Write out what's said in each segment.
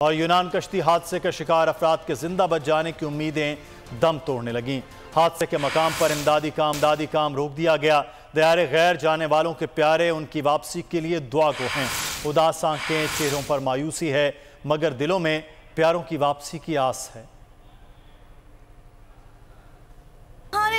और यूनान कश्ती हादसे का शिकार अफराद के जिंदा बच जाने की उम्मीदें दम तोड़ने लगीं। हादसे के मकाम पर इमदादी काम रोक दिया गया। दयारे गैर जाने वालों के प्यारे उनकी वापसी के लिए दुआ गो हैं। उदास आंखें, चेहरों पर मायूसी है, मगर दिलों में प्यारों की वापसी की आस है।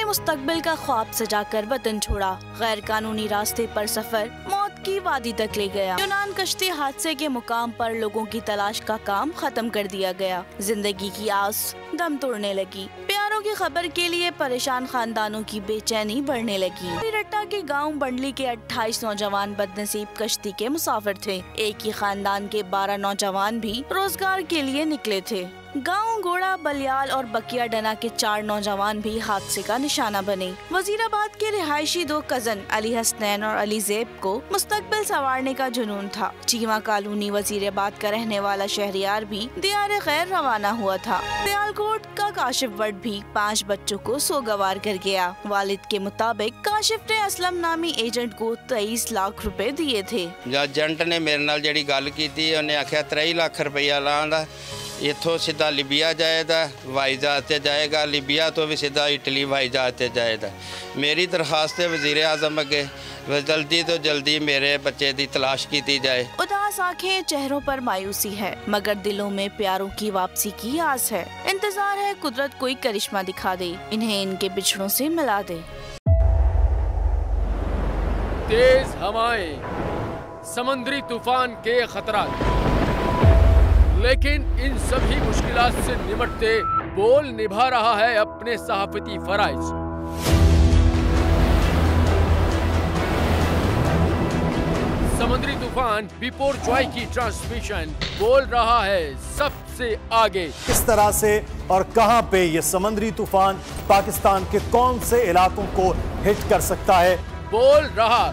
मुस्तकबिल का ख्वाब सजाकर वतन छोड़ा, गैर कानूनी रास्ते पर सफर मौत की वादी तक ले गया। यूनान कश्ती हादसे के मुकाम पर लोगों की तलाश का काम खत्म कर दिया गया। जिंदगी की आस दम तोड़ने लगी। प्यारों की खबर के लिए परेशान खानदानों की बेचैनी बढ़ने लगी। रट्टा के गांव बंडली के 28 नौजवान बदनसीब कश्ती के मुसाफिर थे। एक ही खानदान के 12 नौजवान भी रोजगार के लिए निकले थे। गांव गोड़ा, बलियाल और बकिया डना के 4 नौजवान भी हादसे का निशाना बने। वजीराबाद के रिहायशी 2 कजन अली हसनैन और अली ज़ैब को मुस्तकबिल संवारने का जुनून था। चीमा कॉलोनी वजीराबाद का रहने वाला शहरियार भी दयारे गैर रवाना हुआ था। सियालकोट का काशिफ वट भी 5 बच्चों को सोगवार कर गया। वालिद के मुताबिक काशिफ ने असलम नामी एजेंट को 23 लाख रुपए दिए थे। एजेंट ने मेरे नाल जिहड़ी गल कीती, उन्हें आख्या 23 लाख रुपया लांदा, इथों सीधा लीबिया जाएगा, हवाई जहाज से जाएगा, लीबिया तो भी सीधा इटली हवाई जहाज से जाएगा। मेरी दरखास्त है वज़ीर आज़म अगे जल्दी तो जल्दी मेरे बच्चे की तलाश की जाए। उदास आंखें, चेहरों पर मायूसी है, मगर दिलों में प्यारों की वापसी की आस है। इंतजार है कुदरत कोई करिश्मा दिखा दे, इन्हें इनके बिछड़ों से मिला दे। तेज हवाएं, समुद्री तूफान के खतरात, लेकिन इन सभी मुश्किलात से निपटते बोल निभा रहा है अपने सहाफती फराइज। समुद्री तूफान बिपोर जॉय की ट्रांसमिशन बोल रहा है सबसे आगे। किस तरह से और कहां पे ये समुद्री तूफान पाकिस्तान के कौन से इलाकों को हिट कर सकता है, बोल रहा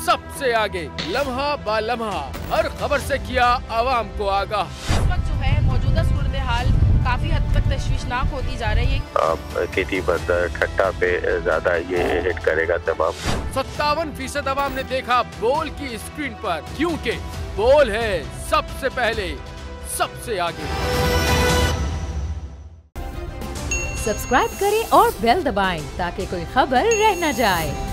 सबसे आगे। लम्हा बा लम्हा हर खबर से किया आवाम को आगाह। इस वक्त जो है मौजूदा सूरत हाल काफी हद तक तशवीशनाक होती जा रही है। खेती बंदर ठट्टा पे ज्यादा ये हिट करेगा तमाम। 57% आवाम ने देखा बोल की स्क्रीन पर, क्योंकि बोल है सबसे पहले सबसे आगे। सब्सक्राइब करें और बेल दबाएं ताकि कोई खबर रह न जाए।